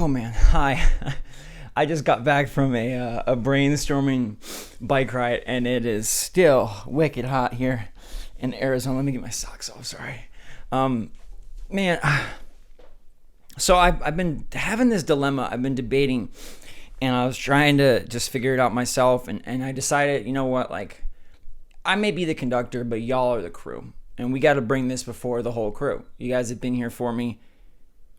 Oh man, hi. I just got back from a brainstorming bike ride, and it is still wicked hot here in Arizona. Let me get my socks off. Sorry, man. So I've been having this dilemma. I've been debating, and I was trying to just figure it out myself. And I decided, you know what? Like, I may be the conductor, but y'all are the crew, and we got to bring this before the whole crew. You guys have been here for me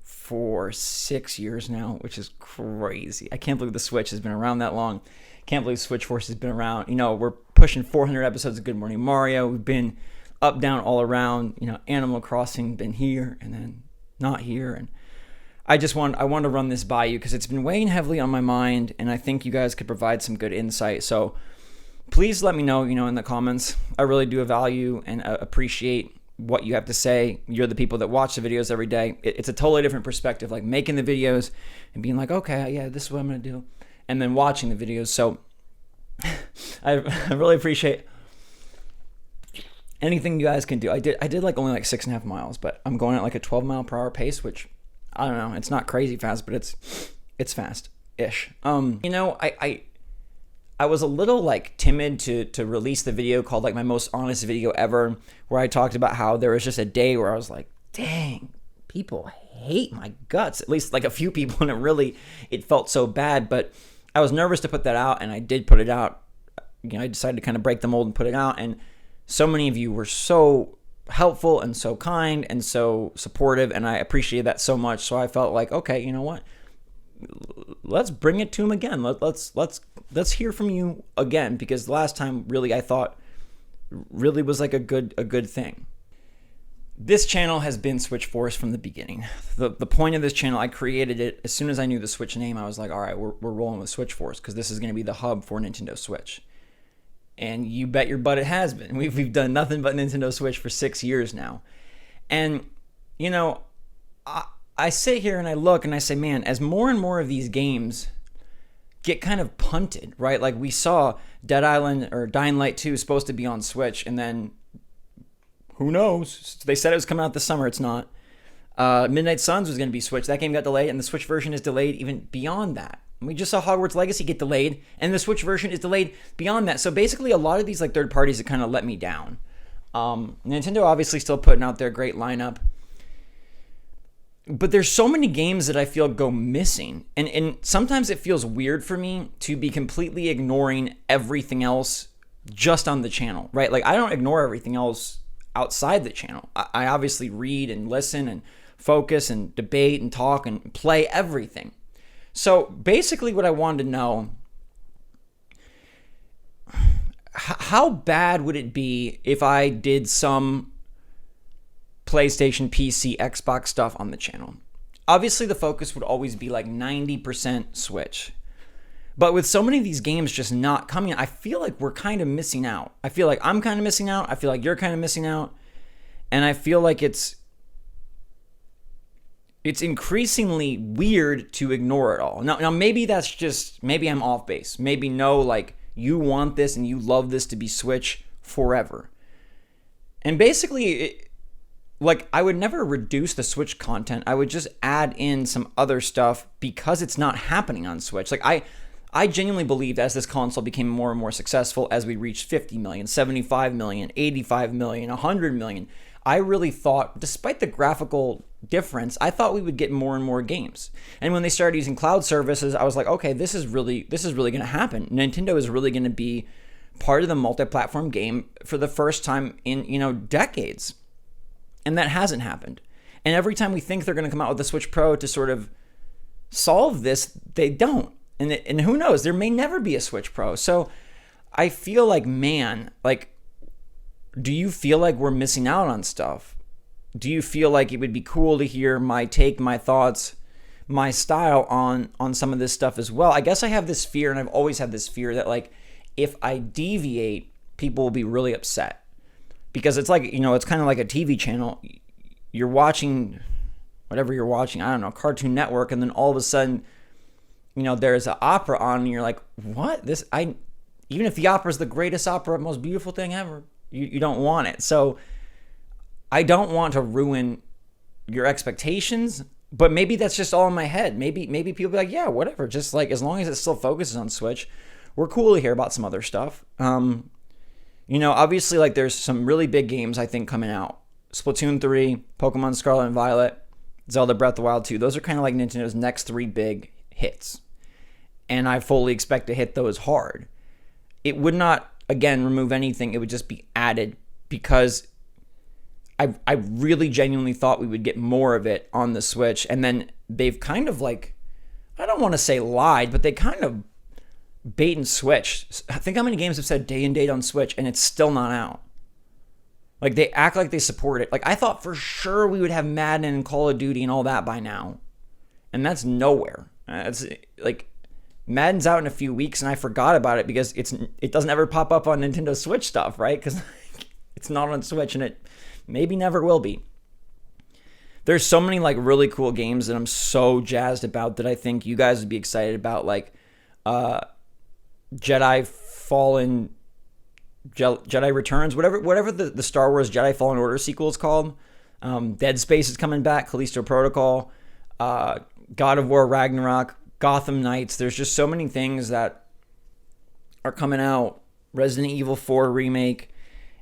for 6 years now, which is crazy. I can't believe the Switch has been around that long. Can't believe SwitchForce has been around. You know, we're pushing 400 episodes of Good Morning Mario. We've been up, down, all around. You know, Animal Crossing been here and then not here. And I want to run this by you because it's been weighing heavily on my mind, and I think you guys could provide some good insight. So please let me know, in the comments. I really do value and appreciate what you have to say. You're the people that watch the videos every day. It's a totally different perspective, like making the videos and being like, okay, yeah, this is what I'm going to do. And then watching the videos. So I really appreciate anything you guys can do. I did like only like 6.5 miles, but I'm going at like a 12-mile-per-hour pace, which I don't know. It's not crazy fast, but it's fast-ish. I was a little like timid to release the video called like my most honest video ever, where I talked about how there was just a day where I was like, dang, people hate my guts. At least like a few people, and it felt so bad. But I was nervous to put that out, and I did put it out. I decided to kind of break the mold and put it out, and so many of you were so helpful and so kind and so supportive, and I appreciated that so much. So I felt like, okay, you know what? Let's bring it to him again. Let's hear from you again, because the last time really I thought really was like a good thing. This channel has been SwitchForce from the beginning. The point of this channel, I created it as soon as I knew the Switch name. I was like, all right, we're rolling with SwitchForce because this is going to be the hub for Nintendo Switch. And you bet your butt it has been. We've done nothing but Nintendo Switch for 6 years now. And I sit here and I look and I say, man, as more and more of these games get kind of punted, right? Like we saw Dead Island or Dying Light 2 is supposed to be on Switch, and then who knows? They said it was coming out this summer. It's not. Midnight Suns was going to be Switch. That game got delayed, and the Switch version is delayed even beyond that. We just saw Hogwarts Legacy get delayed, and the Switch version is delayed beyond that. So basically, a lot of these like third parties that kind of let me down. Nintendo obviously still putting out their great lineup. But there's so many games that I feel go missing. And sometimes it feels weird for me to be completely ignoring everything else just on the channel, right? Like I don't ignore everything else outside the channel. I obviously read and listen and focus and debate and talk and play everything. So basically what I wanted to know, how bad would it be if I did some PlayStation, PC, Xbox stuff on the channel? Obviously, the focus would always be like 90% Switch. But with so many of these games just not coming, I feel like we're kind of missing out. I feel like I'm kind of missing out. I feel like you're kind of missing out. And I feel like it's increasingly weird to ignore it all. Now maybe maybe I'm off base. Maybe like you want this and you love this to be Switch forever. And basically, like I would never reduce the Switch content. I would just add in some other stuff because it's not happening on Switch. Like I genuinely believed as this console became more and more successful, as we reached 50 million, 75 million, 85 million, 100 million, I really thought, despite the graphical difference, I thought we would get more and more games. And when they started using cloud services, I was like, okay, this is really going to happen. Nintendo is really going to be part of the multi-platform game for the first time in, decades. And that hasn't happened. And every time we think they're going to come out with the Switch Pro to sort of solve this, they don't. And who knows? There may never be a Switch Pro. So I feel like, man, like, do you feel like we're missing out on stuff? Do you feel like it would be cool to hear my take, my thoughts, my style on some of this stuff as well? I guess I have this fear, and I've always had this fear that like if I deviate, people will be really upset. Because it's like, it's kind of like a TV channel. You're watching whatever you're watching, I don't know, Cartoon Network, and then all of a sudden, there's an opera on, and you're like, what? Even if the opera is the greatest opera, most beautiful thing ever, you don't want it. So I don't want to ruin your expectations But maybe that's just all in my head. Maybe people be like, yeah, whatever. Just like as long as it still focuses on Switch, we're cool to hear about some other stuff. Obviously, like there's some really big games I think coming out. Splatoon 3, Pokemon Scarlet and Violet, Zelda Breath of the Wild 2. Those are kind of like Nintendo's next 3 big hits. And I fully expect to hit those hard. It would not, again, remove anything. It would just be added because I really genuinely thought we would get more of it on the Switch. And then they've kind of like, I don't want to say lied, but they kind of bait and switch. I think how many games have said day and date on Switch and it's still not out. Like they act like they support it. Like I thought for sure we would have Madden and Call of Duty and all that by now. And that's nowhere. It's like Madden's out in a few weeks and I forgot about it because it doesn't ever pop up on Nintendo Switch stuff, right? Because it's not on Switch and it maybe never will be. There's so many like really cool games that I'm so jazzed about that I think you guys would be excited about, like Jedi Returns, whatever the Star Wars Jedi Fallen Order sequel is called. Dead Space is coming back, Callisto Protocol, God of War Ragnarok, Gotham Knights. There's just so many things that are coming out. Resident Evil 4 remake,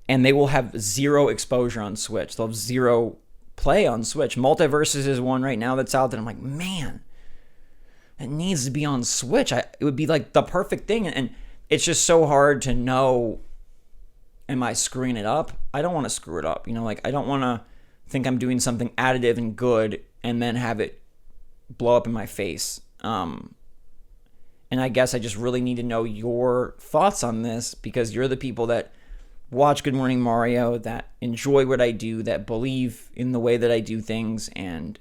and they will have zero exposure on Switch. They'll have zero play on Switch. Multiverses is one right now that's out that I'm like, man, it needs to be on Switch. It would be like the perfect thing. And it's just so hard to know, am I screwing it up? I don't want to screw it up. Like I don't want to think I'm doing something additive and good and then have it blow up in my face. And I guess I just really need to know your thoughts on this because you're the people that watch Good Morning Mario, that enjoy what I do, that believe in the way that I do things. And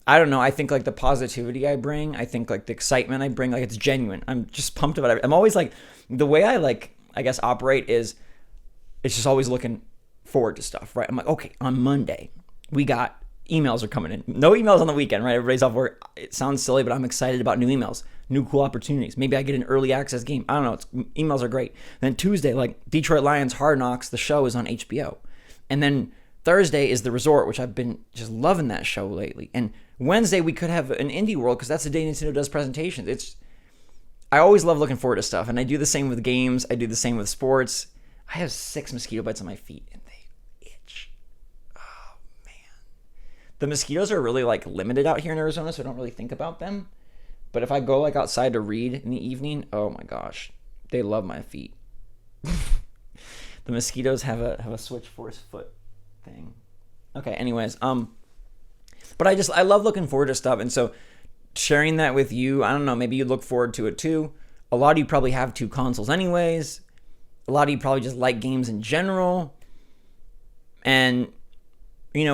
I don't know, I think like the positivity I bring, I think like the excitement I bring, like it's genuine. I'm just pumped about it. I'm always like, the way I like, I guess, operate is it's just always looking forward to stuff, right? I'm like, okay, on Monday, we got emails are coming in. No emails on the weekend, right? Everybody's off work. It sounds silly, but I'm excited about new emails, new cool opportunities. Maybe I get an early access game. I don't know. Emails are great. Then Tuesday, like Detroit Lions Hard Knocks, the show is on HBO. And then Thursday is The Resort, which I've been just loving that show lately. And Wednesday, we could have an Indie World because that's the day Nintendo does presentations. I always love looking forward to stuff. And I do the same with games. I do the same with sports. I have 6 mosquito bites on my feet and they itch. Oh, man. The mosquitoes are really like limited out here in Arizona, so I don't really think about them. But if I go like outside to read in the evening, oh my gosh, they love my feet. The mosquitoes have a SwitchForce foot thing. Okay, anyways, but I love looking forward to stuff, and so sharing that with you, I don't know, maybe you look forward to it too. A lot of you probably have 2 consoles anyways. A lot of you probably just like games in general. And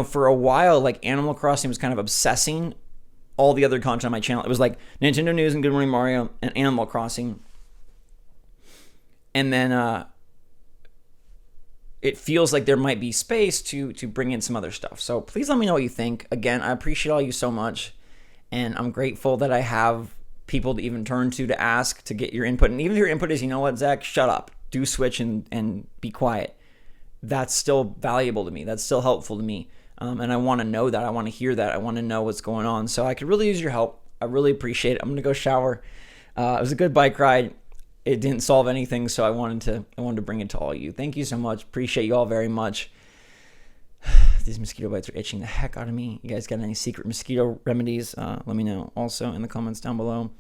for a while, like Animal Crossing was kind of obsessing all the other content on my channel. It was like Nintendo News and Good Morning Mario and Animal Crossing. And then it feels like there might be space to bring in some other stuff. So please let me know what you think. Again, I appreciate all you so much. And I'm grateful that I have people to even turn to ask, to get your input. And even if your input is, you know what, Zach, shut up. Do Switch and be quiet. That's still valuable to me. That's still helpful to me. And I want to know that. I want to hear that. I want to know what's going on. So I could really use your help. I really appreciate it. I'm going to go shower. It was a good bike ride. It didn't solve anything, so I wanted to bring it to all you. Thank you so much. Appreciate you all very much. These mosquito bites are itching the heck out of me. You guys got any secret mosquito remedies? Let me know also in the comments down below.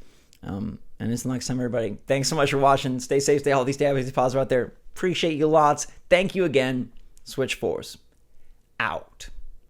And until next time, everybody, thanks so much for watching. Stay safe, stay healthy, stay happy, stay positive out there. Appreciate you lots. Thank you again. SwitchForce out.